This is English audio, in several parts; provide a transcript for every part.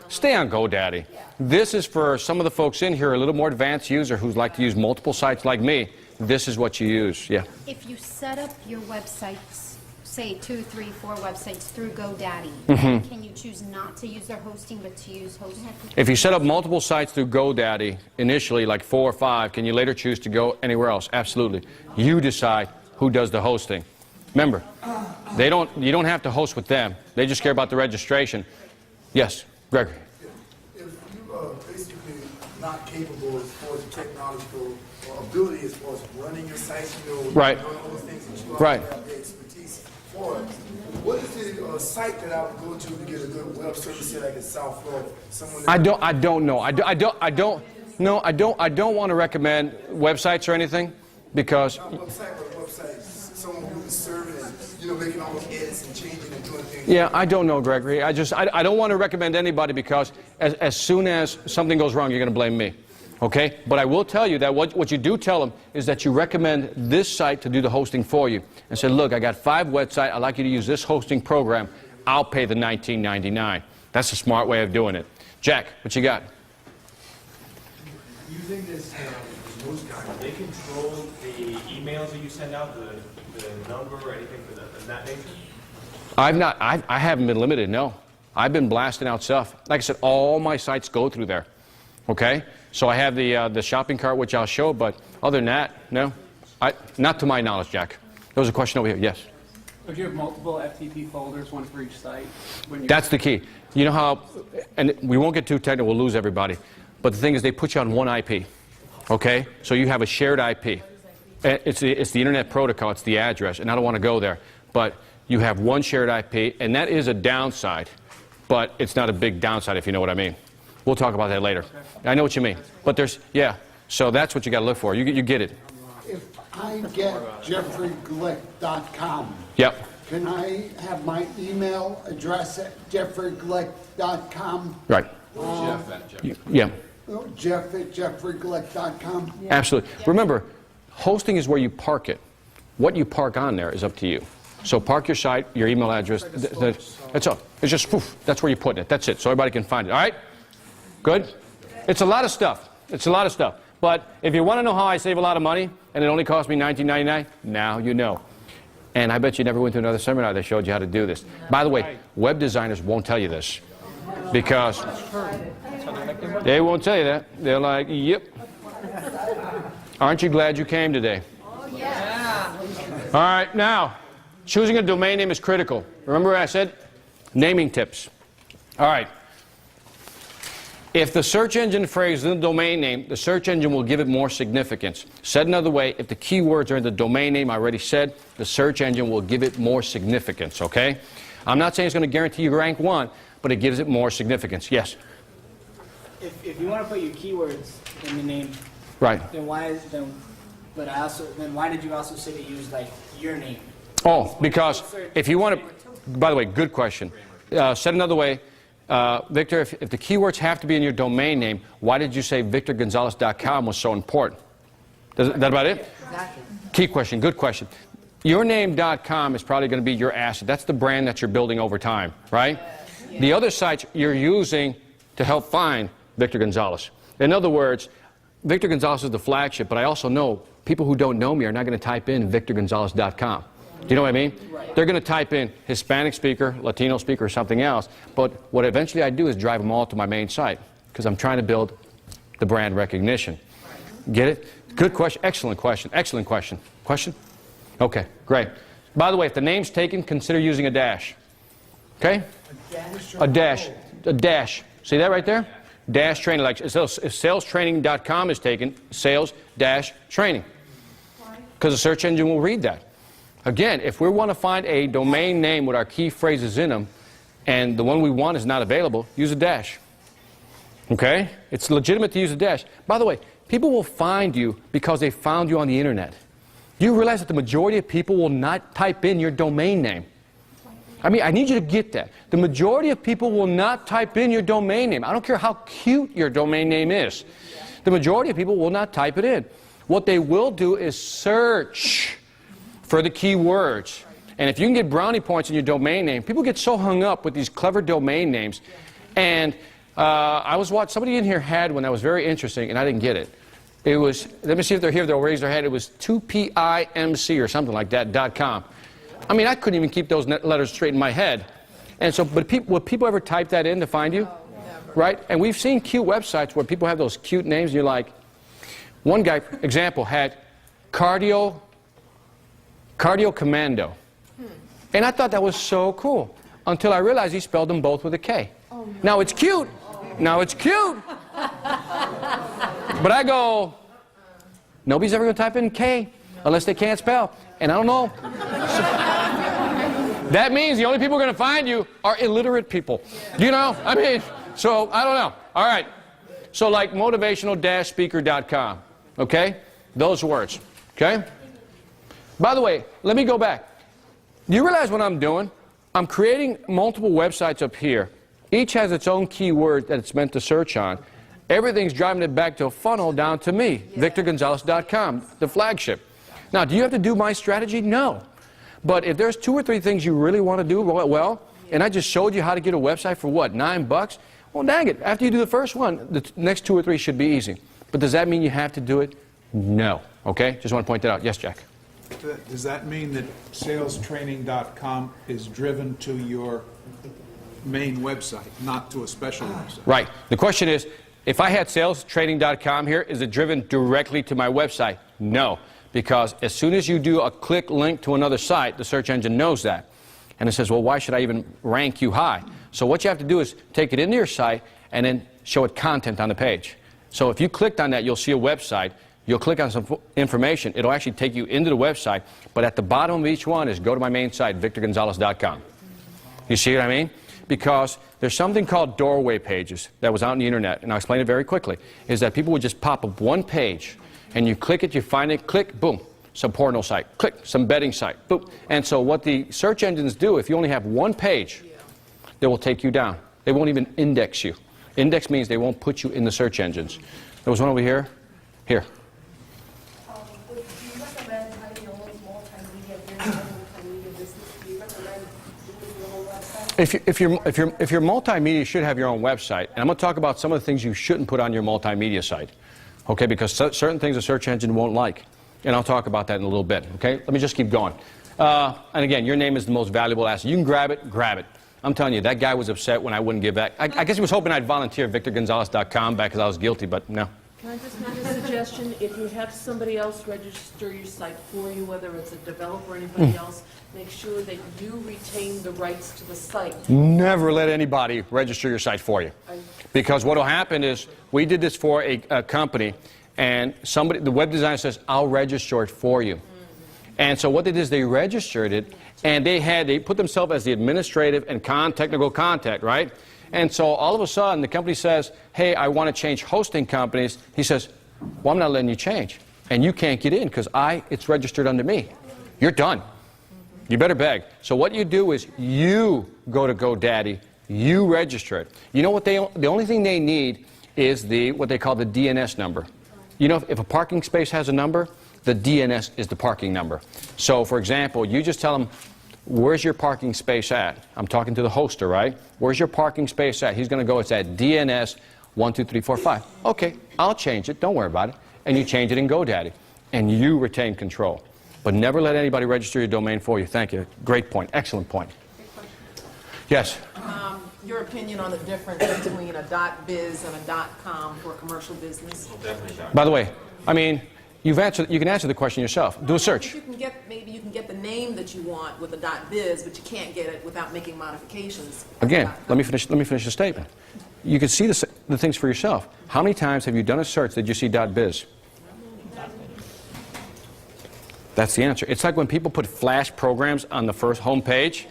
stay on GoDaddy. This is for some of the folks in here, a little more advanced user who's like to use multiple sites like me. This is what you use. Yeah. If you set up your websites, say 2, 3, 4 websites through GoDaddy, can you choose not to use their hosting but to use hosting? If you set up multiple sites through GoDaddy, initially like 4 or 5, can you later choose to go anywhere else? Absolutely. You decide who does the hosting. Remember, you don't have to host with them. They just care about the registration. Yes, Gregory. If you are basically not capable as far as the technological ability as far as running your site, right. doing all those things that you right. have the expertise for, what is the site that I would go to get a good web service here like in South Florida? I don't know. I don't want to recommend websites or anything because. Not websites. Someone who is serving and making all those edits and changing and doing things. Yeah, I don't know, Gregory. I don't want to recommend anybody because as soon as something goes wrong, you're going to blame me. Okay? But I will tell you that what you do tell them is that you recommend this site to do the hosting for you. And say, look, I got 5 websites. I'd like you to use this hosting program. I'll pay the $19.99. That's a smart way of doing it. Jack, what you got? Using this host guy, do they control the emails that you send out, the number or anything of that nature? I haven't been limited, no. I've been blasting out stuff. Like I said, all my sites go through there. Okay? So I have the shopping cart, which I'll show, but other than that, no. Not to my knowledge, Jack. There was a question over here. Yes? If you have multiple FTP folders, one for each site? That's the key. You know how, and we won't get too technical, we'll lose everybody, but the thing is they put you on one IP. Okay? So you have a shared IP. It's the Internet Protocol, it's the address, and I don't want to go there, but you have one shared IP, and that is a downside, but it's not a big downside if you know what I mean. We'll talk about that later. I know what you mean, but yeah, so that's what you got to look for. You get it. If I get jeffreyglick.com, yep. Can I have my email address at jeffreyglick.com? Right. Yeah. Jeff at jeffreyglick.com? Yeah. Absolutely. Yeah. Remember, hosting is where you park it. What you park on there is up to you. So park your site, your email address, that's all. It's just poof, that's where you put it. That's it, so everybody can find it. All right? Good? It's a lot of stuff. It's a lot of stuff. But if you want to know how I save a lot of money, and it only cost me $19.99, now you know. And I bet you never went to another seminar that showed you how to do this. By the way, web designers won't tell you this because they won't tell you that. They're like, yep. Aren't you glad you came today? Oh, yeah. All right, now, choosing a domain name is critical. Remember what I said? Naming tips. All right. If the search engine phrase is in the domain name, the search engine will give it more significance. Said another way, if the keywords are in the domain name, I already said, the search engine will give it more significance, okay? I'm not saying it's going to guarantee you rank 1, but it gives it more significance. Yes? If you want to put your keywords in the name, right. Then why did you also say to use like your name? Oh, because if you want to, by the way, good question. Said another way, Victor, if the keywords have to be in your domain name, why did you say victorgonzalez.com was so important? Is that about it? Exactly. Key question, good question. Yourname.com is probably going to be your asset. That's the brand that you're building over time, right? Yeah. The other sites you're using to help find Victor Gonzalez. In other words, Victor Gonzalez is the flagship, but I also know people who don't know me are not going to type in victorgonzalez.com. Do you know what I mean? Right. They're going to type in Hispanic speaker, Latino speaker, or something else. But what eventually I do is drive them all to my main site because I'm trying to build the brand recognition. Get it? Good question. Excellent question. Excellent question. Question? Okay, great. By the way, if the name's taken, consider using a dash. Okay? A dash. A dash. See that right there? Dash training. Like if salestraining.com is taken, sales-training. Because the search engine will read that. Again, if we want to find a domain name with our key phrases in them, and the one we want is not available, use a dash. Okay? It's legitimate to use a dash. By the way, people will find you because they found you on the internet. You realize that the majority of people will not type in your domain name. I mean, I need you to get that. The majority of people will not type in your domain name. I don't care how cute your domain name is. The majority of people will not type it in. What they will do is search for the keywords. And if you can get brownie points in your domain name, people get so hung up with these clever domain names. And I was watching, somebody in here had one that was very interesting, and I didn't get it. It was, let me see if they're here, they'll raise their hand. It was 2PIMC or something like that, .com. I mean, I couldn't even keep those letters straight in my head. And so, but would people ever type that in to find you? Right? And we've seen cute websites where people have those cute names, and you're like, one guy, example, had Cardio Commando. And I thought that was so cool, until I realized he spelled them both with a K. Oh, no. Now it's cute. Now it's cute. But I go, nobody's ever going to type in K unless they can't spell. And I don't know. That means the only people who are going to find you are illiterate people. You know? I mean, so I don't know. All right. So like motivational-speaker.com. Okay? Those words. Okay? By the way, let me go back. Do you realize what I'm doing? I'm creating multiple websites up here. Each has its own keyword that it's meant to search on. Everything's driving it back to a funnel down to me, VictorGonzalez.com, the flagship. Now, do you have to do my strategy? No. But if there's 2 or 3 things you really want to do well, and I just showed you how to get a website for what, $9? Well, dang it. After you do the first one, the next 2 or 3 should be easy. But does that mean you have to do it? No. Okay? Just want to point that out. Yes, Jack? Does that mean that salestraining.com is driven to your main website, not to a special website? Right. The question is, if I had salestraining.com here, is it driven directly to my website? No. Because as soon as you do a click link to another site, the search engine knows that. And it says, well, why should I even rank you high? So what you have to do is take it into your site and then show it content on the page. So if you clicked on that, you'll see a website. You'll click on some information. It'll actually take you into the website. But at the bottom of each one is go to my main site, VictorGonzalez.com. You see what I mean? Because there's something called doorway pages that was out on the internet, and I'll explain it very quickly, is that people would just pop up one page, and you click it, you find it, click, boom, some porno site, click, some betting site, boom. And so what the search engines do, if you only have one page, they will take you down. They won't even index you. Index means they won't put you in the search engines. There was one over here. Here. Do you recommend having your own multimedia business? Do you recommend doing your own website? If your multimedia should have your own website, and I'm going to talk about some of the things you shouldn't put on your multimedia site, okay, because certain things a search engine won't like, and I'll talk about that in a little bit, okay? Let me just keep going. And again, your name is the most valuable asset. You can grab it, grab it. I'm telling you, that guy was upset when I wouldn't give back. I guess he was hoping I'd volunteer VictorGonzalez.com back because I was guilty, but no. Can I just make a suggestion? If you have somebody else register your site for you, whether it's a developer or anybody else, make sure that you retain the rights to the site. Never let anybody register your site for you. Because what will happen is, we did this for a company, and the web designer says, I'll register it for you. And so what they did is they registered it, and they put themselves as the administrative and technical contact, right? And so all of a sudden, the company says, hey, I want to change hosting companies. He says, well, I'm not letting you change. And you can't get in because it's registered under me. You're done. You better beg. So what you do is you go to GoDaddy, you register it. You know what the only thing they need is what they call the DNS number. You know, if a parking space has a number, the DNS is the parking number. So, for example, you just tell them, where's your parking space at? I'm talking to the hoster, right? Where's your parking space at? He's going to go, it's at DNS 12345. Okay, I'll change it. Don't worry about it. And you change it in GoDaddy. And you retain control. But never let anybody register your domain for you. Thank you. Great point. Excellent point. Yes? Your opinion on the difference between a .biz and a .com for commercial business? By the way, I mean, you can answer the question yourself. Do a search. Maybe you can get the name that you want with a .biz, but you can't get it without making modifications. Again, let me finish the statement. You can see the things for yourself. How many times have you done a search that you see .biz? That's the answer. It's like when people put Flash programs on the first home page,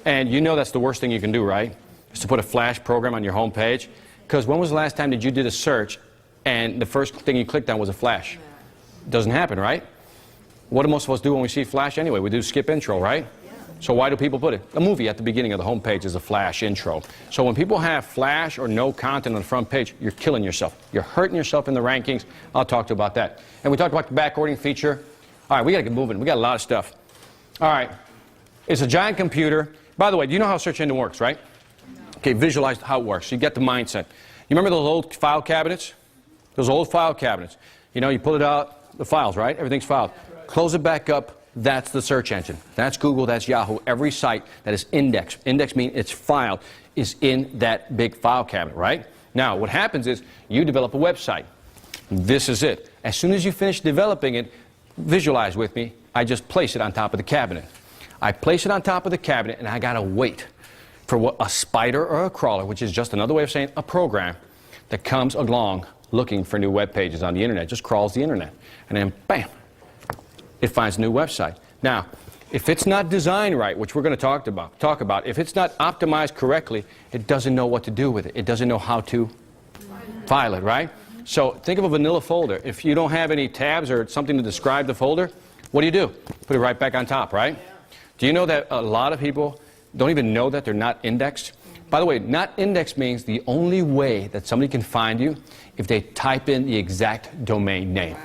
and you know that's the worst thing you can do, right? Is to put a Flash program on your home page. Because when was the last time that you did a search and the first thing you clicked on was a Flash? Doesn't happen, right? What do most of us do when we see Flash anyway? We do skip intro, right? So why do people put it? A movie at the beginning of the home page is a Flash intro. So when people have Flash or no content on the front page, you're killing yourself. You're hurting yourself in the rankings. I'll talk to you about that. And we talked about the backorder feature. All right, we got to get moving. We got a lot of stuff. All right. It's a giant computer. By the way, do you know how search engine works, right? Okay, visualize how it works. You get the mindset. You remember those old file cabinets? Those old file cabinets. You know, you pull it out, the files, right? Everything's filed. Close it back up. That's the search engine. That's Google, that's Yahoo. Every site that is indexed. Indexed means it's filed, is in that big file cabinet, right? Now, what happens is you develop a website. This is it. As soon as you finish developing it, visualize with me, I just place it on top of the cabinet. I place it on top of the cabinet, and I got to wait for what a spider or a crawler, which is just another way of saying a program that comes along looking for new web pages on the internet, just crawls the internet, and then bam, it finds a new website. Now, if it's not designed right, which we're going to talk about, if it's not optimized correctly, it doesn't know what to do with it. It doesn't know how to file it, right? So think of a vanilla folder. If you don't have any tabs or something to describe the folder, what do? Put it right back on top, right? Do you know that a lot of people don't even know that they're not indexed? By the way, not indexed means the only way that somebody can find you if they type in the exact domain name.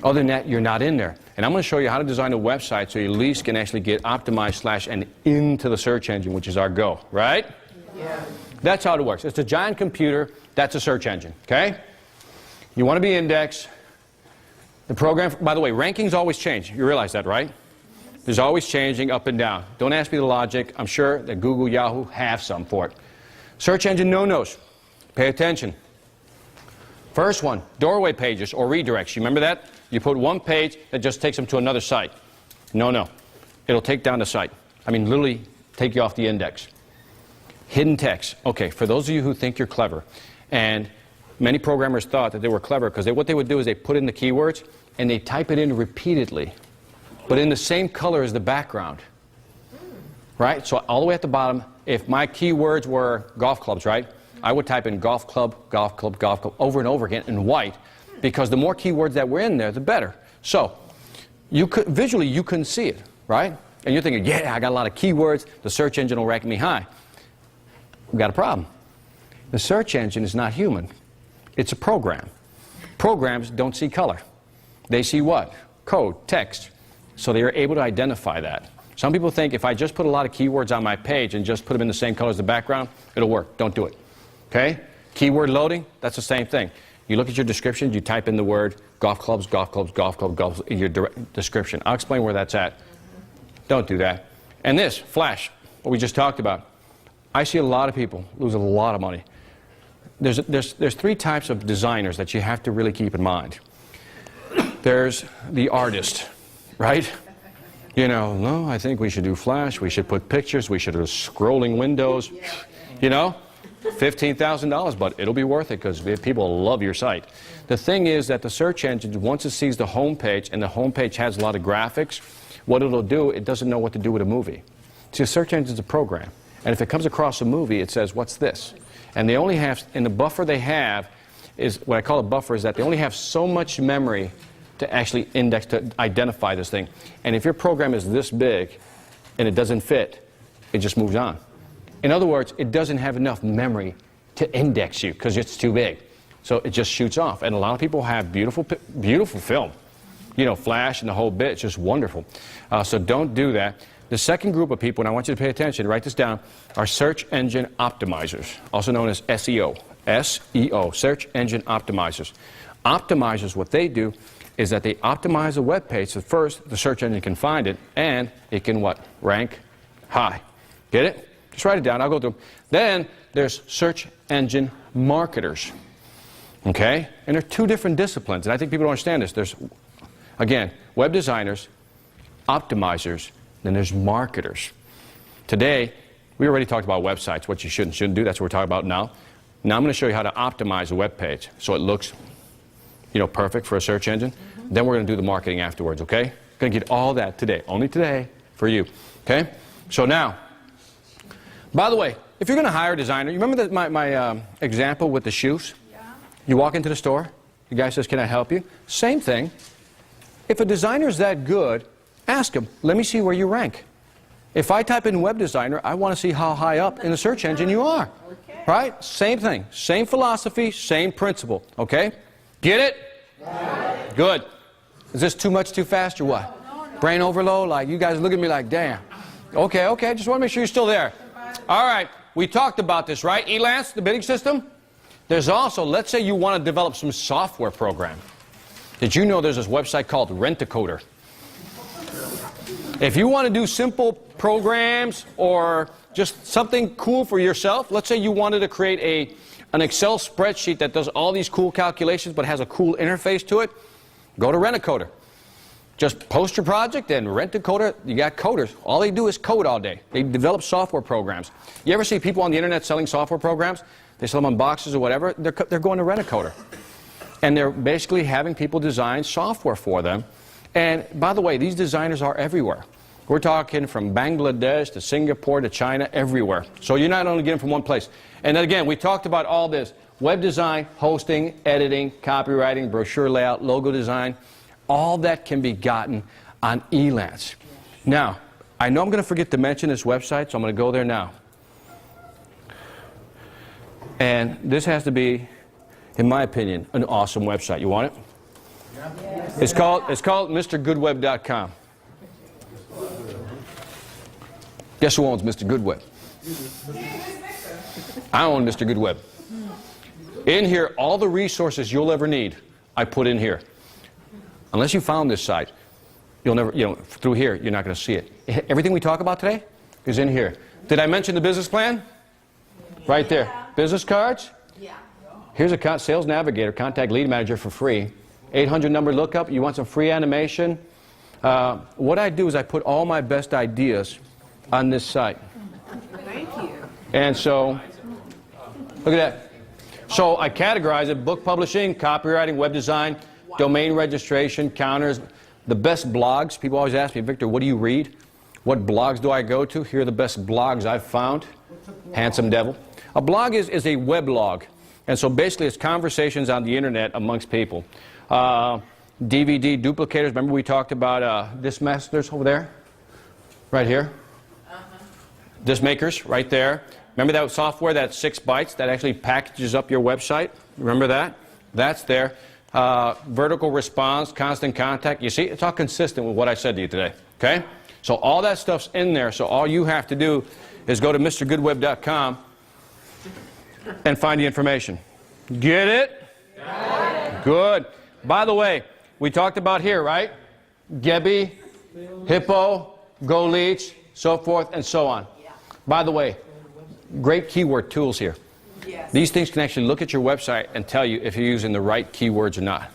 Other than that, you're not in there. And I'm going to show you how to design a website so you at least can actually get optimized / and into the search engine, which is our goal, right? Yeah. That's how it works. It's a giant computer. That's a search engine, okay? You want to be indexed. The program, by the way, rankings always change. You realize that, right? There's always changing up and down. Don't ask me the logic. I'm sure that Google, Yahoo have some for it. Search engine no-nos. Pay attention. First one, doorway pages or redirects. You remember that? You put one page that just takes them to another site. No. It'll take down the site. I mean, literally take you off the index. Hidden text. Okay, for those of you who think you're clever, and many programmers thought that they were clever because what they would do is they put in the keywords and they type it in repeatedly, but in the same color as the background. Right? So all the way at the bottom, if my keywords were golf clubs, right? I would type in golf club, golf club, golf club over and over again in white, because the more keywords that were in there, the better. So you could, visually, you couldn't see it, right? And you're thinking, yeah, I got a lot of keywords, the search engine will rank me high. We've got a problem. The search engine is not human. It's a program. Programs don't see color. They see what? Code, text. So they are able to identify that. Some people think if I just put a lot of keywords on my page and just put them in the same color as the background, it'll work. Don't do it. Okay? Keyword loading, that's the same thing. You look at your description, you type in the word golf clubs, golf clubs, golf club, golf in your description. I'll explain where that's at. Don't do that. And this, Flash, what we just talked about. I see a lot of people lose a lot of money. There's three types of designers that you have to really keep in mind. There's the artist, right? You know, no, I think we should do Flash, we should put pictures, we should do scrolling windows, you know? $15,000, but it'll be worth it because people love your site. The thing is that the search engine, once it sees the home page and the home page has a lot of graphics, what it'll do, it doesn't know what to do with a movie. See, a search engine is a program. And if it comes across a movie, it says, what's this? And they only have, in the buffer they have, is what I call a buffer, is that they only have so much memory to actually index, to identify this thing. And if your program is this big and it doesn't fit, it just moves on. In other words, it doesn't have enough memory to index you because it's too big. So it just shoots off. And a lot of people have beautiful film. You know, Flash and the whole bit. It's just wonderful. So don't do that. The second group of people, and I want you to pay attention, write this down, are search engine optimizers, also known as SEO. SEO, search engine optimizers. Optimizers, what they do is that they optimize a web page so first the search engine can find it and it can what? Rank high. Get it? Just write it down. I'll go through them. Then there's search engine marketers. Okay? And there are two different disciplines, and I think people don't understand this. There's, again, web designers, optimizers, then there's marketers. Today, we already talked about websites, what you should and shouldn't do. That's what we're talking about now. Now I'm going to show you how to optimize a web page so it looks, you know, perfect for a search engine. Then we're going to do the marketing afterwards, okay? Going to get all that today, only today for you, okay? So now, by the way, if you're going to hire a designer, you remember my example with the shoes? Yeah. You walk into the store, the guy says, can I help you? Same thing. If a designer's that good, ask him, let me see where you rank. If I type in web designer, I want to see how high up in the search engine you are. Okay. Right? Same thing. Same philosophy, same principle. Okay? Get it? Yeah. Good. Is this too much, too fast, or what? No. Brain overload? Like, you guys look at me like, damn. Okay, just want to make sure you're still there. All right. we talked about this, right? Elance, the bidding system. There's also, let's say you want to develop some software program. Did you know there's this website called Rent-A-Coder? If you want to do simple programs or just something cool for yourself, let's say you wanted to create an Excel spreadsheet that does all these cool calculations but has a cool interface to it, go to Rent-A-Coder. Just post your project and Rent-A-Coder. You got coders. All they do is code all day. They develop software programs. You ever see people on the internet selling software programs? They sell them on boxes or whatever. They're going to Rent-A-Coder. And they're basically having people design software for them. And by the way, these designers are everywhere. We're talking from Bangladesh to Singapore to China, everywhere. So you're not only getting from one place. And then again, we talked about all this. Web design, hosting, editing, copywriting, brochure layout, logo design. All that can be gotten on Elance. Now, I know I'm going to forget to mention this website, so I'm going to go there now. And this has to be, in my opinion, an awesome website. You want it? Yeah. It's called MrGoodWeb.com. Guess who owns Mr. Goodweb? I own Mr. Goodweb. In here, all the resources you'll ever need, I put in here. Unless you found this site, you'll never, through here, you're not going to see it. Everything we talk about today is in here. Did I mention the business plan? Right there. Business cards? Yeah. Here's a sales navigator, contact lead manager for free. 800 number lookup. You want some free animation? What I do is I put all my best ideas on this site. Thank you. And so, look at that. So I categorize it: book publishing, copywriting, web design, domain registration, counters, the best blogs. People always ask me, Victor, what do you read? What blogs do I go to? Here are the best blogs I've found. Handsome Devil. A blog is a weblog. And so basically it's conversations on the internet amongst people. DVD duplicators. Remember we talked about disc masters over there? Right here. Disc makers right there. Remember that software, that 6 bytes that actually packages up your website? Remember that? That's there. Vertical response, constant contact. You see, it's all consistent with what I said to you today. Okay? So all that stuff's in there. So all you have to do is go to MrGoodWeb.com and find the information. Get it? Got it. Good. By the way, we talked about here, right? Gebi, Hippo, GoLeech, so forth and so on. Yeah. By the way, great keyword tools here. Yes. These things can actually look at your website and tell you if you're using the right keywords or not.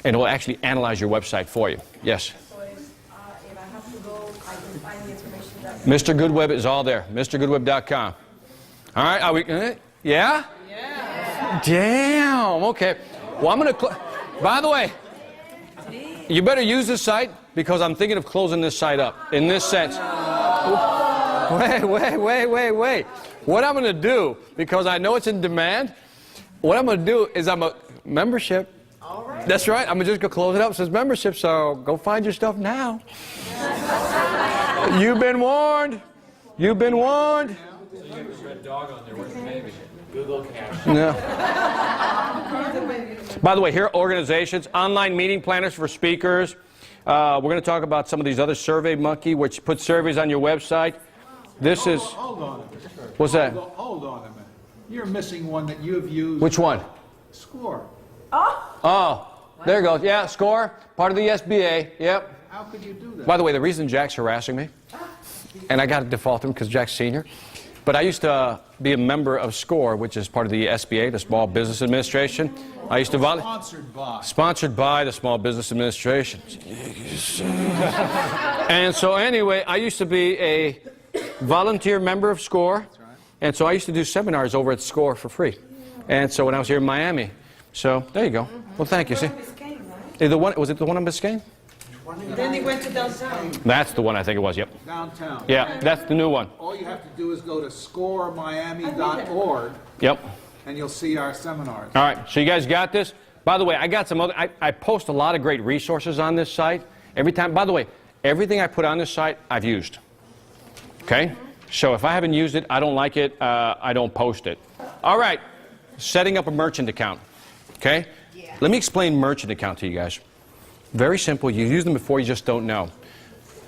And it will actually analyze your website for you. Yes? So if I have to go, I can find the information that... Mr. Goodweb is all there. MrGoodweb.com. All right, are we... Yeah? Yeah. Damn, okay. Well, I'm going to... By the way, you better use this site because I'm thinking of closing this site up in this sense. Wait. What I'm going to do, because I know it's in demand, what I'm going to do is I'm a membership. All right. That's right. I'm just going to close it up. It says membership, so go find your stuff now. You've been warned. You've been warned. So you have a red dog on there. Where's the baby? Google Cash. No. By the way, here are organizations, online meeting planners for speakers. We're going to talk about some of these other SurveyMonkey, which puts surveys on your website. This is... Hold on a minute. What's that? Hold on a minute. You're missing one that you've used. Which one? Score. Oh, there it goes. Yeah, Score, part of the SBA. Yep. How could you do that? By the way, the reason Jack's harassing me, and I got to default him because Jack's senior, but I used to be a member of SCORE, which is part of the SBA, the Small Business Administration. I used to sponsored by the Small Business Administration. And so anyway, I used to be a volunteer member of SCORE, and so I used to do seminars over at SCORE for free. And so when I was here in Miami, so there you go. Well, thank you. See, was it the one on Biscayne? Then they went to downtown. That's the one I think it was. Yep. Downtown. Yeah, that's the new one. All you have to do is go to scoremiami.org. Yep. And you'll see our seminars. All right, so you guys got this? By the way, I got some other, I post a lot of great resources on this site. Every time, by the way, everything I put on this site, I've used. Okay? So if I haven't used it, I don't like it, I don't post it. All right, setting up a merchant account. Okay? Yeah. Let me explain merchant account to you guys. Very simple. You use them before, you just don't know.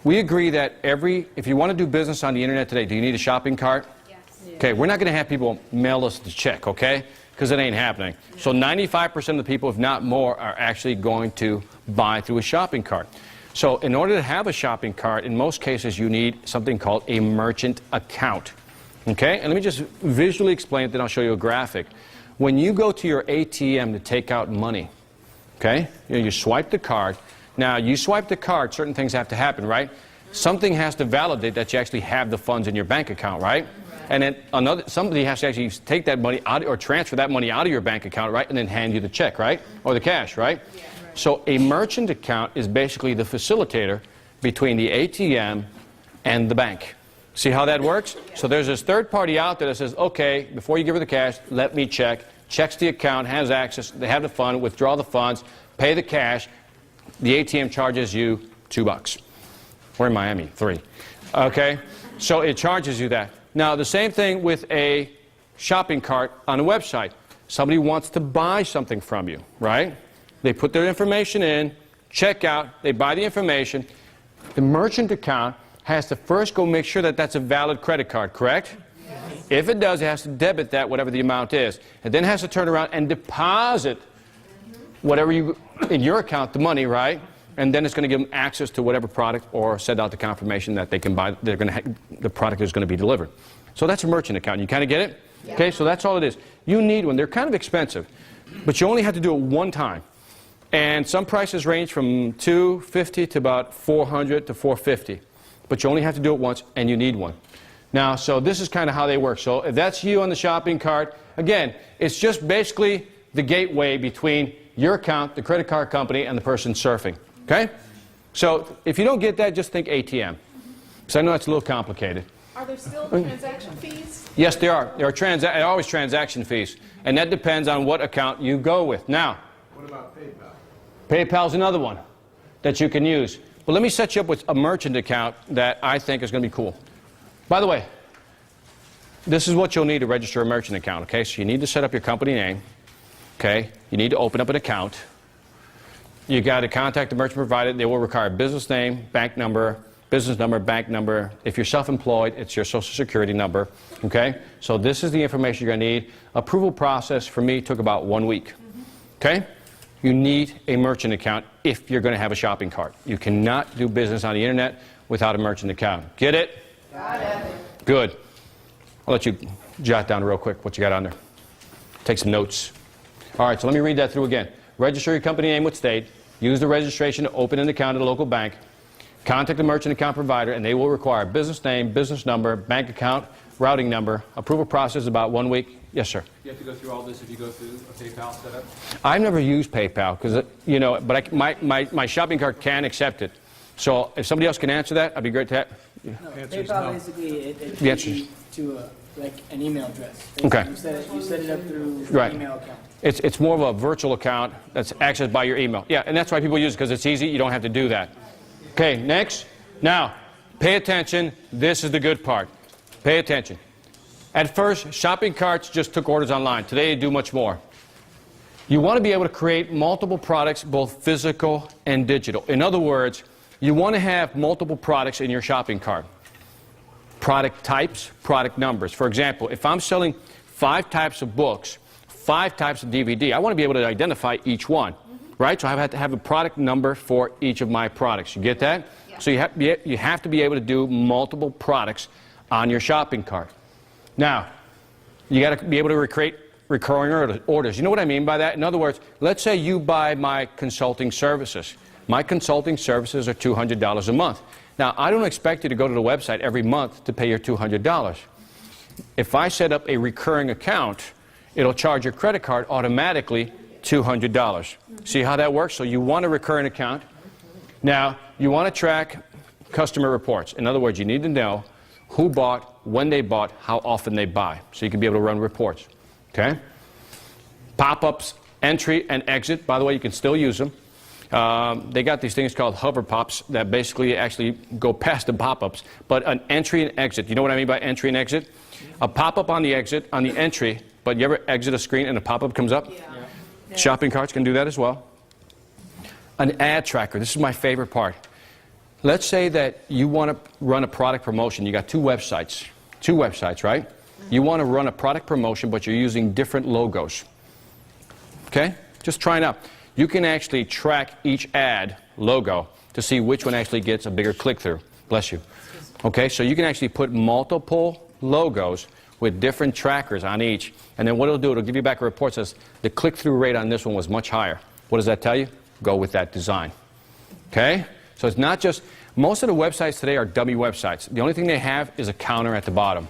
We agree that if you want to do business on the internet today, do you need a shopping cart? Yes. Okay, we're not going to have people mail us the check, okay? Because it ain't happening. So 95% of the people, if not more, are actually going to buy through a shopping cart. So in order to have a shopping cart, in most cases, you need something called a merchant account. Okay? And let me just visually explain it, then I'll show you a graphic. When you go to your ATM to take out money, okay, you swipe the card. Now, you swipe the card, certain things have to happen, right? Something has to validate that you actually have the funds in your bank account, right? And then somebody has to actually take that money out or transfer that money out of your bank account, right? And then hand you the check, right? Or the cash, right? Yeah, right. So a merchant account is basically the facilitator between the ATM and the bank. See how that works? Yeah. So there's this third party out there that says, okay, before you give her the cash, let me check. Checks the account, has access, they have the fund, withdraw the funds, pay the cash. The ATM charges you $2. We're in Miami, 3. Okay? So it charges you that. Now, the same thing with a shopping cart on a website. Somebody wants to buy something from you, right? They put their information in, check out, they buy the information. The merchant account has to first go make sure that that's a valid credit card, correct? Yes. If it does, it has to debit that, whatever the amount is. It then has to turn around and deposit whatever in your account, the money, right? And then it's going to give them access to whatever product or send out the confirmation that they can buy, the product is going to be delivered. So that's a merchant account. You kind of get it? Yeah. Okay, so that's all it is. You need one. They're kind of expensive, but you only have to do it one time. And some prices range from $250 to about $400 to $450. But you only have to do it once, and you need one. Now, so this is kind of how they work. So if that's you on the shopping cart, again, it's just basically the gateway between your account, the credit card company, and the person surfing. Okay? So if you don't get that, just think ATM. Because I know that's a little complicated. Are there still transaction fees? Yes, there are. There are always transaction fees. And that depends on what account you go with. Now, what about PayPal? PayPal's another one that you can use. But let me set you up with a merchant account that I think is going to be cool. By the way, this is what you'll need to register a merchant account, okay? So you need to set up your company name, okay? You need to open up an account. You got to contact the merchant provider. They will require business name, bank number, business number, bank number. If you're self-employed, it's your social security number, okay? So this is the information you're going to need. Approval process for me took about 1 week, okay? You need a merchant account if you're going to have a shopping cart. You cannot do business on the internet without a merchant account. Get it? Got it. Good. I'll let you jot down real quick what you got on there. Take some notes. All right, so let me read that through again. Register your company name with state. Use the registration to open an account at a local bank. Contact the merchant account provider, and they will require business name, business number, bank account, routing number. Approval process is about 1 week. Yes, sir. You have to go through all this if you go through a PayPal setup? I've never used PayPal because, you know, but my shopping cart can accept it. So if somebody else can answer that, I'd be great to have. No, PayPal basically it The takes you to like an email address. Okay. You set it up through Right. an email account. It's more of a virtual account that's accessed by your email. Yeah, and that's why people use it, because it's easy. You don't have to do that. Okay, next. Now, pay attention. This is the good part. Pay attention. At first, shopping carts just took orders online. Today, they do much more. You want to be able to create multiple products, both physical and digital. In other words, you want to have multiple products in your shopping cart. Product types, product numbers. For example, if I'm selling 5 types of books, 5 types of DVD, I want to be able to identify each one, right? So I have to have a product number for each of my products. You get that? Yeah. So you have to be able to do multiple products on your shopping cart. Now, you got to be able to create recurring orders. You know what I mean by that? In other words, let's say you buy my consulting services. My consulting services are $200 a month. Now, I don't expect you to go to the website every month to pay your $200. If I set up a recurring account, it'll charge your credit card automatically $200. See how that works? So you want a recurring account. Now, you want to track customer reports. In other words, you need to know who bought, when they bought, how often they buy. So you can be able to run reports. Okay? Pop-ups, entry and exit. By the way, you can still use them. They got these things called hover pops that basically actually go past the pop-ups. But an entry and exit. You know what I mean by entry and exit? A pop-up on the exit, on the entry, but you ever exit a screen and a pop-up comes up? Yeah. Shopping carts can do that as well. An ad tracker. This is my favorite part. Let's say that you want to run a product promotion. You got two websites, right? You want to run a product promotion, but you're using different logos. Okay? Just try it out. You can actually track each ad logo to see which one actually gets a bigger click-through. Bless you. Okay, so you can actually put multiple logos with different trackers on each, and then what it'll do, it'll give you back a report that says the click-through rate on this one was much higher. What does that tell you? Go with that design. Okay? So it's not just, most of the websites today are dummy websites. The only thing they have is a counter at the bottom.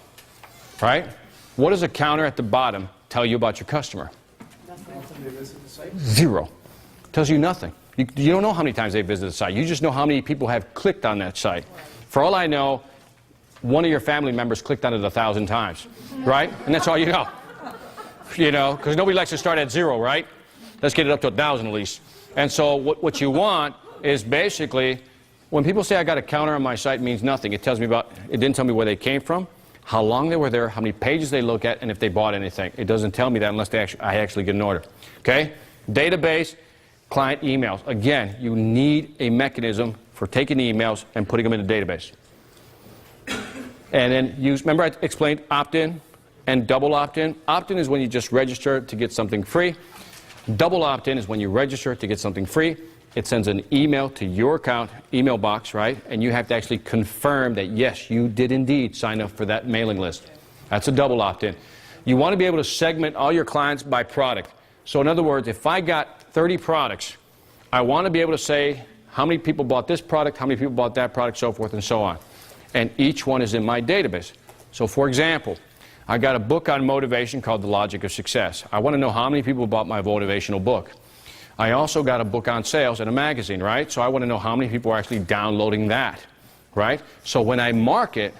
Right? What does a counter at the bottom tell you about your customer? Zero. Tells you nothing. You don't know how many times they visited the site. You just know how many people have clicked on that site. For all I know, one of your family members clicked on it 1,000 times. Right? And that's all you know. You know, because nobody likes to start at zero, right? Let's get it up to 1,000 at least. And so what you want is basically, when people say I got a counter on my site, it means nothing. It tells me about, it didn't tell me where they came from, how long they were there, how many pages they look at, and if they bought anything. It doesn't tell me that unless I actually get an order. Okay? Database, client emails. Again, you need a mechanism for taking emails and putting them in the database. And then use, remember I explained opt-in and double opt-in? Opt-in is when you just register to get something free. Double opt-in is when you register to get something free. It sends an email to your account, email box, right? And you have to actually confirm that, yes, you did indeed sign up for that mailing list. That's a double opt-in. You want to be able to segment all your clients by product. So in other words, if I got 30 products, I want to be able to say how many people bought this product, how many people bought that product, so forth and so on. And each one is in my database. So for example, I got a book on motivation called The Logic of Success. I want to know how many people bought my motivational book. I also got a book on sales in a magazine, right? So I want to know how many people are actually downloading that, right? So when I market,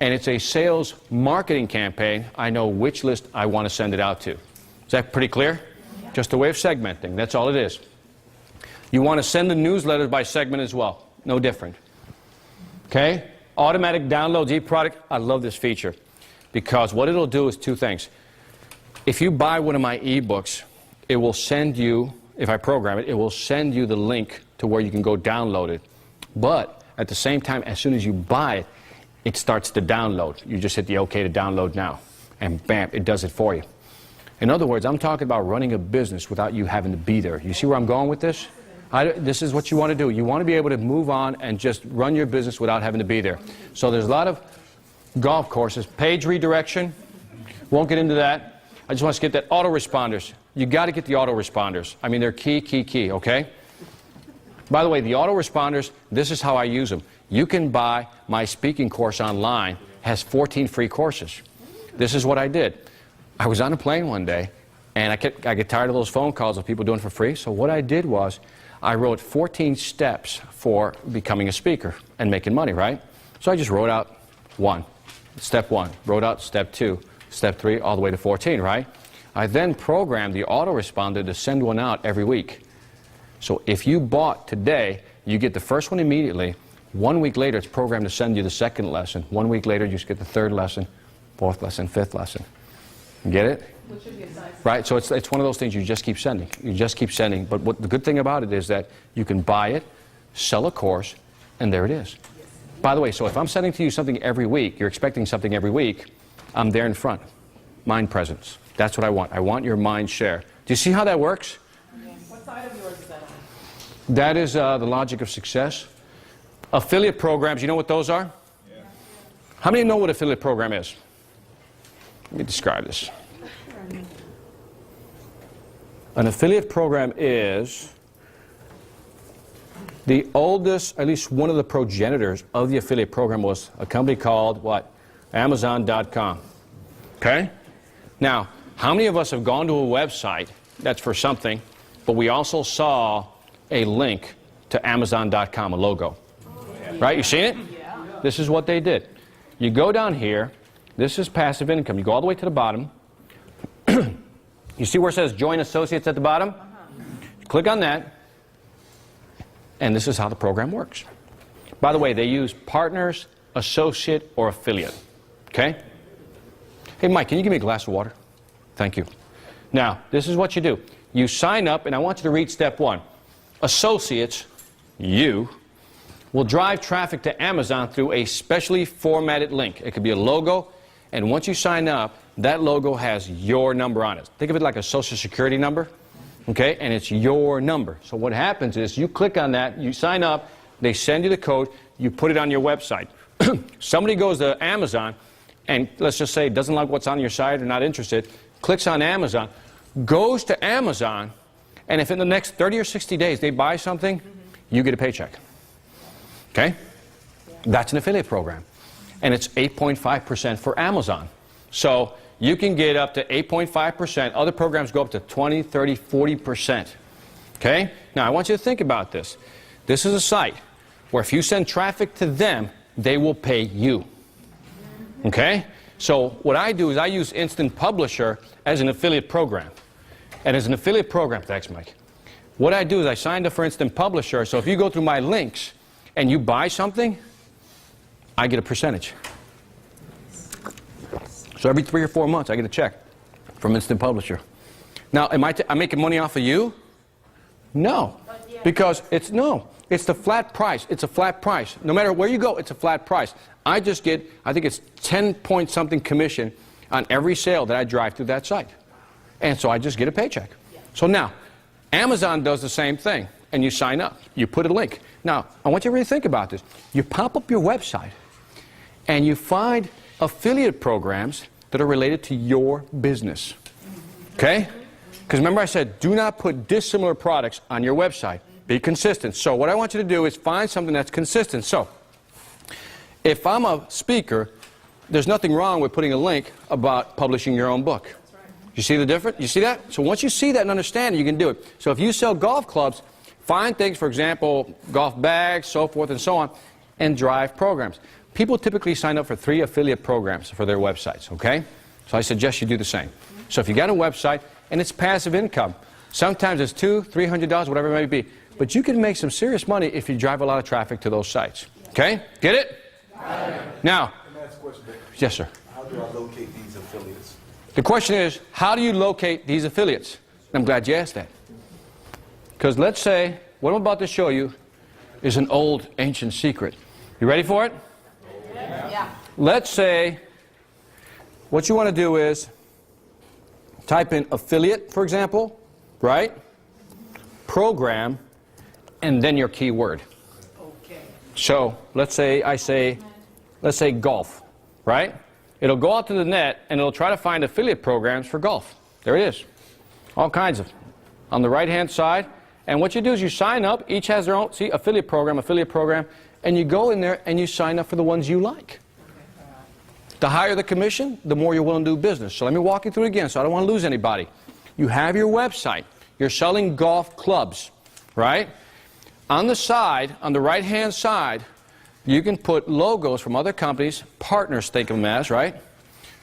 and it's a sales marketing campaign, I know which list I want to send it out to. Is that pretty clear? Yeah. Just a way of segmenting. That's all it is. You want to send the newsletters by segment as well. No different. Okay? Automatic downloads, e-product. I love this feature because what it'll do is two things. If you buy one of my e-books, it will send you, if I program it, it will send you the link to where you can go download it. But at the same time, as soon as you buy it, it starts to download. You just hit the OK to download now, and bam, it does it for you. In other words, I'm talking about running a business without you having to be there. You see where I'm going with this? This is what you want to do. You want to be able to move on and just run your business without having to be there. So there's a lot of golf courses. Page redirection, won't get into that. I just want to get that autoresponders. You got to get the autoresponders. I mean, they're key, okay? By the way, the autoresponders, this is how I use them. You can buy my speaking course online. It has 14 free courses. This is what I did. I was on a plane one day, and I get tired of those phone calls of people doing it for free. So what I did was I wrote 14 steps for becoming a speaker and making money, right? So I just wrote out step one, wrote out step 2, step 3, all the way to 14, right? I then programmed the autoresponder to send one out every week. So if you bought today, you get the first one immediately. 1 week later, it's programmed to send you the second lesson. 1 week later, you just get the third lesson, fourth lesson, fifth lesson. Get it? Right? So it's one of those things you just keep sending. You just keep sending. But what the good thing about it is that you can buy it, sell a course, and there it is. By the way, so if I'm sending to you something every week, you're expecting something every week, I'm there in front. Mind presence. That's what I want. I want your mind share. Do you see how that works? What side of yours is that on? That is the logic of success. Affiliate programs, you know what those are? Yeah. How many know what affiliate program is? Let me describe this. An affiliate program is the oldest, at least one of the progenitors of the affiliate program was a company called what? Amazon.com. Okay? Now, how many of us have gone to a website that's for something, but we also saw a link to Amazon.com, a logo? Right? You seen it? Yeah. This is what they did. You go down here. This is passive income. You go all the way to the bottom. You see where it says Join Associates at the bottom? Click on that. And this is how the program works. By the way, they use partners, associate, or affiliate. Okay? Hey, Mike, can you give me a glass of water? Thank you. Now, this is what you do. You sign up, and I want you to read step 1. Associates, you, will drive traffic to Amazon through a specially formatted link. It could be a logo, and once you sign up, that logo has your number on it. Think of it like a Social Security number, okay? And it's your number. So what happens is you click on that, you sign up, they send you the code, you put it on your website. Somebody goes to Amazon and let's just say doesn't like what's on your site or not interested, clicks on Amazon, goes to Amazon, and if in the next 30 or 60 days they buy something, you get a paycheck. Okay? That's an affiliate program. And it's 8.5% for Amazon. So you can get up to 8.5%. Other programs go up to 20, 30, 40%. Okay? Now I want you to think about this. This is a site where if you send traffic to them, they will pay you. Okay? So what I do is I use Instant Publisher as an affiliate program. And as an affiliate program, thanks Mike, what I do is I signed up for Instant Publisher, so if you go through my links and you buy something, I get a percentage. So every 3 or 4 months I get a check from Instant Publisher. Now, am I making money off of you? No. Because it's the flat price. It's a flat price. No matter where you go, it's a flat price. I just get, I think it's 10 point something commission on every sale that I drive through that site. And so I just get a paycheck. So now, Amazon does the same thing. And you sign up. You put a link. Now, I want you to really think about this. You pop up your website and you find affiliate programs that are related to your business. Okay? Because remember I said, do not put dissimilar products on your website. Be consistent. So what I want you to do is find something that's consistent. So, if I'm a speaker, there's nothing wrong with putting a link about publishing your own book. You see the difference? You see that? So once you see that and understand it, you can do it. So if you sell golf clubs, find things, for example, golf bags, so forth and so on, and drive programs. People typically sign up for 3 affiliate programs for their websites, okay? So I suggest you do the same. So if you got a website and it's passive income, sometimes it's $200, $300, whatever it may be, but you can make some serious money if you drive a lot of traffic to those sites. Okay? Get it? Now, yes, sir. How do I locate these affiliates? The question is, how do you locate these affiliates? And I'm glad you asked that. Because let's say, what I'm about to show you is an old, ancient secret. You ready for it? Yeah. Let's say, what you want to do is type in affiliate, for example, right? Program, and then your keyword. Okay. So, let's say let's say golf, right? It'll go out to the net and it'll try to find affiliate programs for golf. There it is. All kinds of them. On the right-hand side. And what you do is you sign up. Each has their own, see, affiliate program, and you go in there and you sign up for the ones you like. The higher the commission, the more you're willing to do business. So let me walk you through it again so I don't want to lose anybody. You have your website. You're selling golf clubs, right? On the side, on the right-hand side, you can put logos from other companies, partners think of them as, right?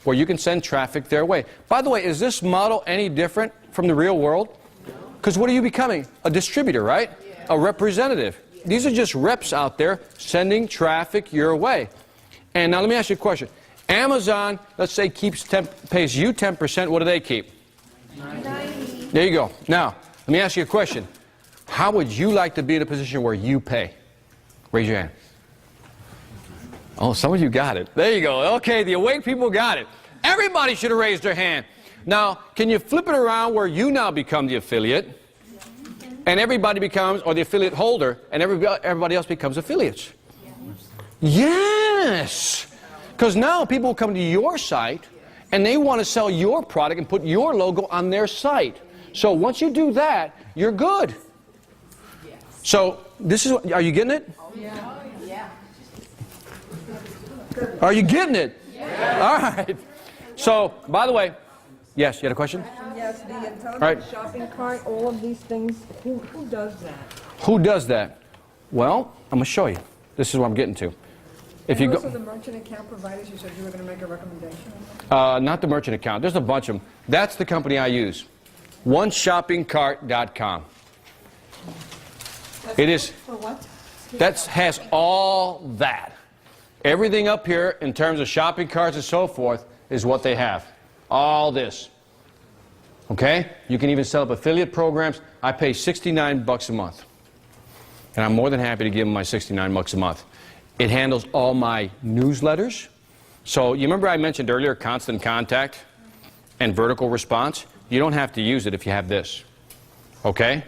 Where you can send traffic their way. By the way, is this model any different from the real world? Because what are you becoming? A distributor, right? Yeah. A representative. Yeah. These are just reps out there sending traffic your way. And now let me ask you a question. Amazon, let's say, pays you 10%. What do they keep? 90. There you go. Now, let me ask you a question. How would you like to be in a position where you pay? Raise your hand. Oh, some of you got it. There you go. Okay, the awake people got it. Everybody should have raised their hand. Now, can you flip it around where you now become the affiliate, and everybody becomes, or the affiliate holder, and everybody else becomes affiliates? Yes! Because now people will come to your site, and they want to sell your product and put your logo on their site. So once you do that, you're good. So this is, are you getting it? Yeah. Are you getting it? Yeah. All right. So, by the way, yes, you had a question? Yes, the intelligent right. shopping cart, all of these things, who does that? Who does that? Well, I'm going to show you. This is what I'm getting to. If you also go, the merchant account providers, you said you were going to make a recommendation? not the merchant account. There's a bunch of them. That's the company I use. OneShoppingCart.com. It is. For what? That has all that. Everything up here in terms of shopping carts and so forth is what they have. All this. Okay? You can even set up affiliate programs. I pay $69 a month. And I'm more than happy to give them my $69 a month. It handles all my newsletters. So you remember I mentioned earlier constant contact and vertical response? You don't have to use it if you have this, okay?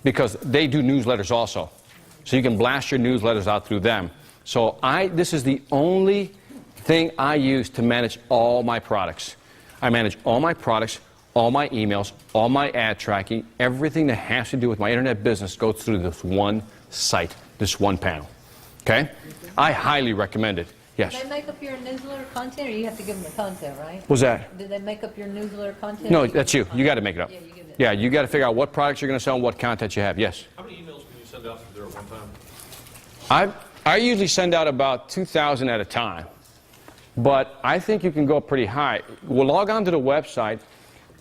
Because they do newsletters also. So you can blast your newsletters out through them. So this is the only thing I use to manage all my products. I manage all my products, all my emails, all my ad tracking, everything that has to do with my internet business goes through this one site, this one panel. Okay? I highly recommend it. Yes. Do they make up your newsletter content, or you have to give them the content, right? What's that? Do they make up your newsletter content? No, that's you. You got to make it up. Yeah, you give it. Yeah, you got to figure out what products you're going to sell and what content you have. Yes. How many emails can you send out through there at one time? I usually send out about 2,000 at a time, but I think you can go pretty high. We'll log on to the website,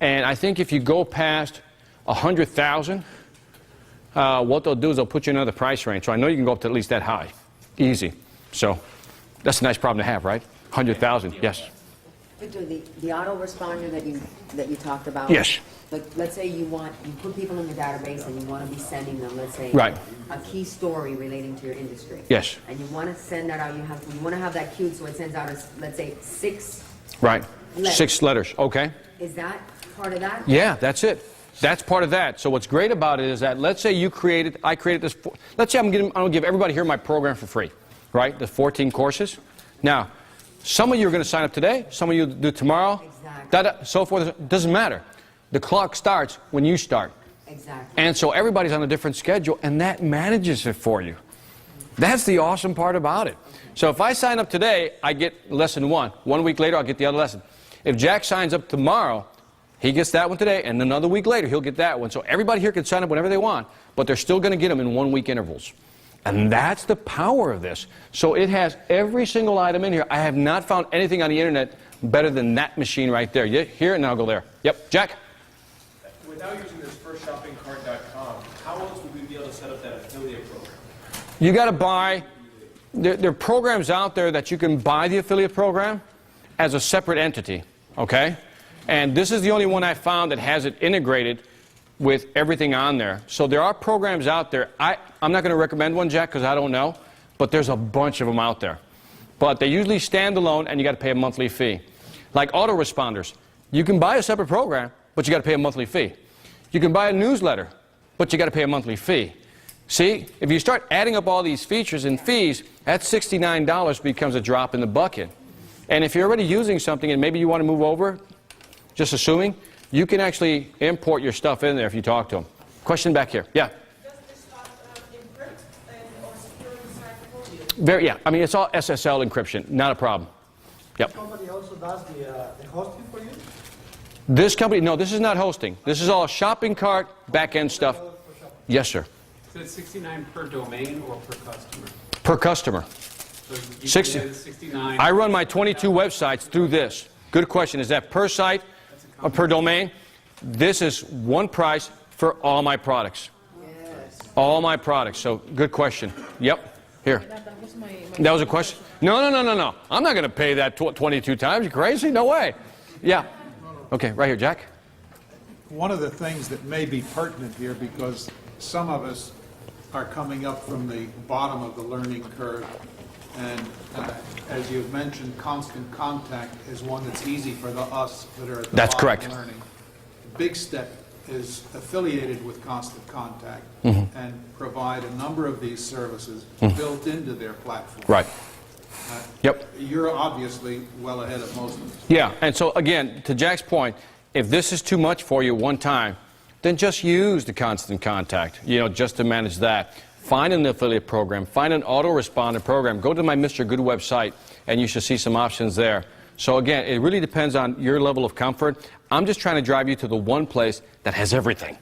and I think if you go past 100,000, what they'll do is they'll put you in another price range. So I know you can go up to at least that high. Easy. So that's a nice problem to have, right? 100,000, yes. Victor, the autoresponder that you talked about. Yes. Like, let's say you put people in the database and you want to be sending them, let's say, Right. a key story relating to your industry. Yes. And you want to send that out. You want to have that queued so it sends out, let's say, 6. Right. Letters. 6 letters. Okay. Is that part of that? Yeah, that's it. That's part of that. So what's great about it is that let's say I created this. Let's say I'm going to give everybody here my program for free, right? The 14 courses. Now, some of you are going to sign up today. Some of you do tomorrow. Exactly. So forth. It doesn't matter. The clock starts when you start. Exactly. And so everybody's on a different schedule, and that manages it for you. That's the awesome part about it. So if I sign up today, I get lesson 1. 1 week later, I'll get the other lesson. If Jack signs up tomorrow, he gets that one today, and another week later, he'll get that one. So everybody here can sign up whenever they want, but they're still going to get them in 1 week intervals. And that's the power of this. So it has every single item in here. I have not found anything on the internet better than that machine right there. Here, and I'll go there. Yep, Jack? Without using this firstshoppingcart.com, how else would we be able to set up that affiliate program? You got to buy, there are programs out there that you can buy the affiliate program as a separate entity, okay? And this is the only one I found that has it integrated with everything on there. So there are programs out there. I'm not going to recommend one, Jack, because I don't know, but there's a bunch of them out there. But they usually stand alone, and you got to pay a monthly fee. Like autoresponders, you can buy a separate program, but you got to pay a monthly fee. You can buy a newsletter, but you got to pay a monthly fee. See, if you start adding up all these features and fees, that $69 becomes a drop in the bucket. And if you're already using something and maybe you want to move over, just assuming, you can actually import your stuff in there if you talk to them. Question back here. Yeah? Does this encrypt or secure the site for you? Yeah, I mean, it's all SSL encryption, not a problem. Yep. Somebody also does the hosting for you? This company, no, this is not hosting. This is all shopping cart, back-end stuff. Yes, sir. So it's $69 per domain or per customer? Per customer. So you 60. get $69. I run my 22 websites through this. Good question. Is that per site or per domain? This is one price for all my products. Yes. All my products. So, good question. Yep. Here. That was a question? No. I'm not going to pay that 22 times. You crazy? No way. Yeah. Okay, right here, Jack. One of the things that may be pertinent here, because some of us are coming up from the bottom of the learning curve, and as you've mentioned, constant contact is one that's easy for us that are at the That's bottom correct. of learning. Big Step is affiliated with Constant Contact and provide a number of these services built into their platform. Right. Yep. You're obviously well ahead of most of us. Yeah, and so again, to Jack's point, if this is too much for you one time, then just use the constant contact, just to manage that. Find an affiliate program, find an autoresponder program. Go to my Mr. Good website, and you should see some options there. So again, it really depends on your level of comfort. I'm just trying to drive you to the one place that has everything.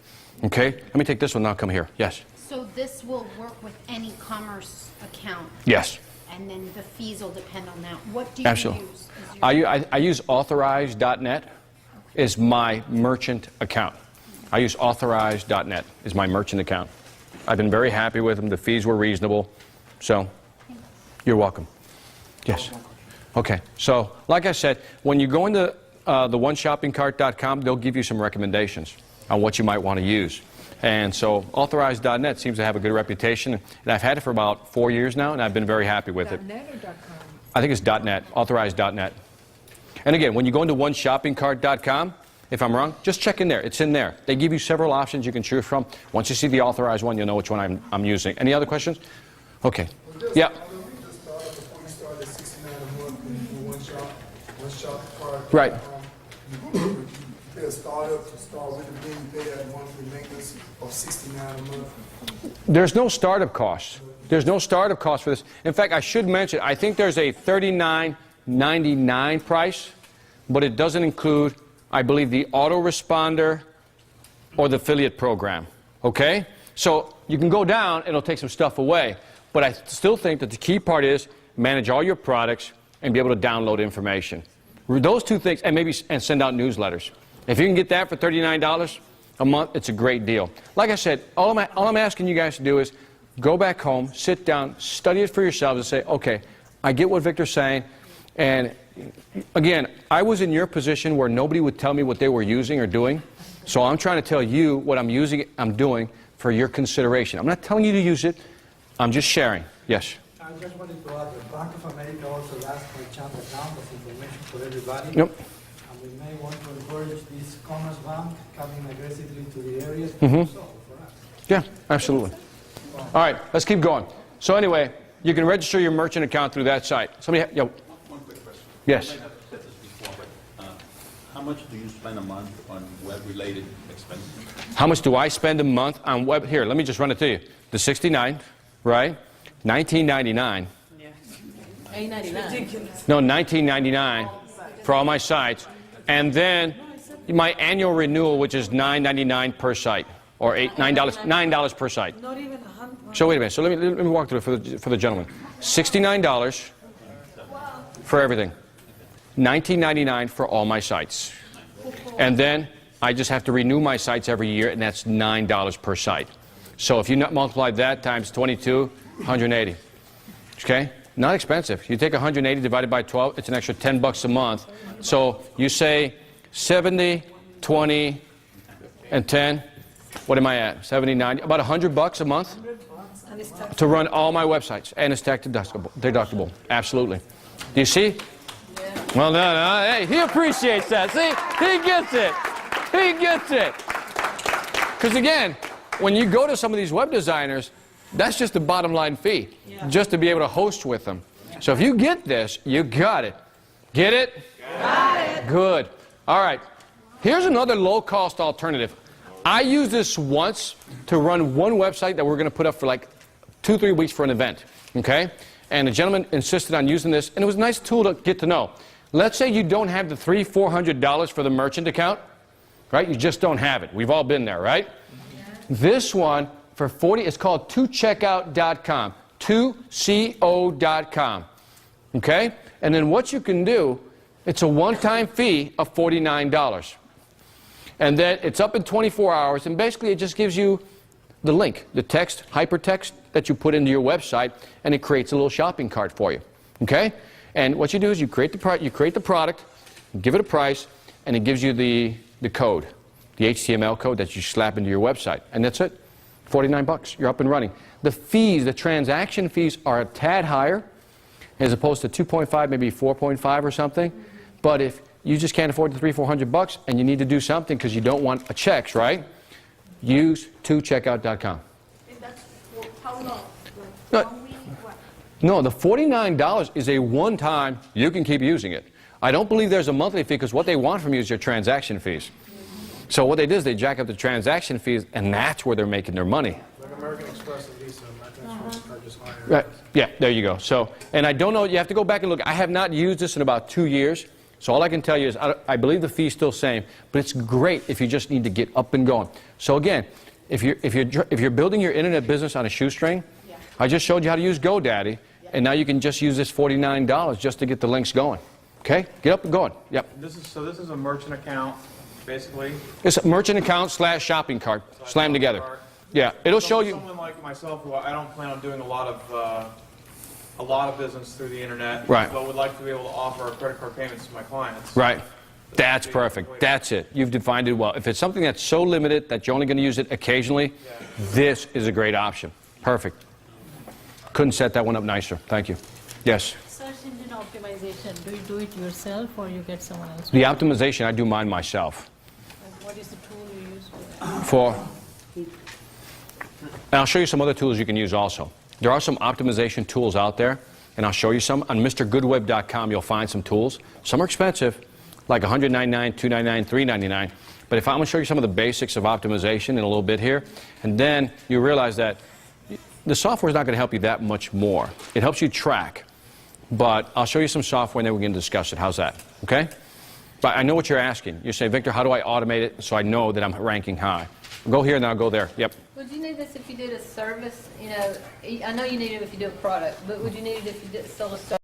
Okay? Let me take this one now. Come here. Yes? So this will work with any commerce account? Yes. And then the fees will depend on that. What do you Absolutely. use? I use authorized.net is my merchant account. I use authorized.net is my merchant account. I've been very happy with them. The fees were reasonable. So, you're welcome. Yes. Okay. So, like I said, when you go into the oneshoppingcart.com, they'll give you some recommendations on what you might want to use. And so, authorized.net seems to have a good reputation. And I've had it for about 4 years now, and I've been very happy with it. .net or .com? I think it's .net, authorized.net. And again, when you go into oneshoppingcart.com, if I'm wrong, just check in there. It's in there. They give you several options you can choose from. Once you see the authorized one, you'll know which one I'm using. Any other questions? Okay. Yeah. Before you start at $69 a month in one shop card. Right. You pay a startup to start with, and then you pay that monthly maintenance of $69 a month. There's no startup cost. There's no startup cost for this. In fact, I should mention, I think there's a $39.99 price, but it doesn't include, I believe, the autoresponder or the affiliate program. Okay? So you can go down, it'll take some stuff away. But I still think that the key part is manage all your products and be able to download information. Those two things, and send out newsletters. If you can get that for $39 a month, it's a great deal. Like I said, all I'm asking you guys to do is go back home, sit down, study it for yourselves, and say, okay, I get what Victor's saying. And again, I was in your position where nobody would tell me what they were using or doing. So I'm trying to tell you what I'm doing for your consideration. I'm not telling you to use it. I'm just sharing. Yes? I just wanted to add, the Bank of America also asks for a chat account of information for everybody. Yep. And we may want to encourage this Commerce Bank coming aggressively to the areas Mm-hmm. for us. Yeah, absolutely. All right, let's keep going. So anyway, you can register your merchant account through that site. Somebody, One quick question. Yes. I might have said this before, but how much do you spend a month on web-related expenses? How much do I spend a month on web? Here, let me just run it to you. The 69, right? 19.99. $8.99. No, 19.99 for all my sites, and then my annual renewal, which is $9.99 per site, or $9 per site. Not even $100. So wait a minute. So let me walk through it for the gentleman. $69 for everything. $19.99 for all my sites, and then I just have to renew my sites every year, and that's $9 per site. So if you multiply that times 22, 180. Okay? Not expensive. You take 180 divided by 12, it's an extra $10 a month. So you say 70, 20, and 10. What am I at? 70, 90, about $100 a month to run all my websites. And it's tax deductible. Absolutely. Do you see? Well, no. Hey, he appreciates that. See? He gets it. He gets it. Because again, when you go to some of these web designers, that's just the bottom line fee, just to be able to host with them. So if you get this, you got it. Get it? Got it. Good. All right. Here's another low-cost alternative. I used this once to run one website that we're going to put up for like 2-3 weeks for an event. Okay? And the gentleman insisted on using this, and it was a nice tool to get to know. Let's say you don't have the $300-400 for the merchant account, right? You just don't have it. We've all been there, right? This one for 40, it's called 2checkout.com, 2co.com. Okay? And then what you can do, it's a one-time fee of $49. And then it's up in 24 hours, and basically it just gives you the link, the text, hypertext that you put into your website, and it creates a little shopping cart for you. Okay? And what you do is you create the product, you give it a price, and it gives you the code, the HTML code that you slap into your website. And that's it. $49. You're up and running. The fees, the transaction fees are a tad higher as opposed to 2.5, maybe 4.5 or something. But if you just can't afford the $300-400 and you need to do something because you don't want checks, right? Use 2checkout.com. How long? No, the $49 is a one-time, you can keep using it. I don't believe there's a monthly fee because what they want from you is your transaction fees. So what they do is they jack up the transaction fees, and that's where they're making their money. Like American Express and Visa, American Express charges higher. Right. Yeah, there you go. So, and I don't know, you have to go back and look. I have not used this in about 2 years. So all I can tell you is I believe the fee's still the same, but it's great if you just need to get up and going. So again, if you're building your internet business on a shoestring, I just showed you how to use GoDaddy, and now you can just use this $49 just to get the links going. Okay? Get up and going. Yep. This is a merchant account, basically. It's a merchant account / shopping cart slammed together. Yeah, it'll show you. Someone like myself, who I don't plan on doing a lot of business through the internet, Right. but would like to be able to offer credit card payments to my clients. Right. That's perfect. That's it. You've defined it well. If it's something that's so limited that you're only going to use it occasionally, this is a great option. Perfect. Couldn't set that one up nicer. Thank you. Yes. Sergio, engine optimization, do you do it yourself or you get someone else? The optimization, I do mine myself. And what is the tool you use for that? And I'll show you some other tools you can use also. There are some optimization tools out there, and I'll show you some. On MrGoodWeb.com, you'll find some tools. Some are expensive, like $199, $299, $399. But if I'm going to show you some of the basics of optimization in a little bit here, and then you realize that the software is not going to help you that much more. It helps you track. But I'll show you some software, and then we can discuss it. How's that? Okay? But I know what you're asking. You're saying, Victor, how do I automate it so I know that I'm ranking high? Go here, and I'll go there. Yep. Would you need this if you did a service? You know, I know you need it if you do a product, but would you need it if you sell a service?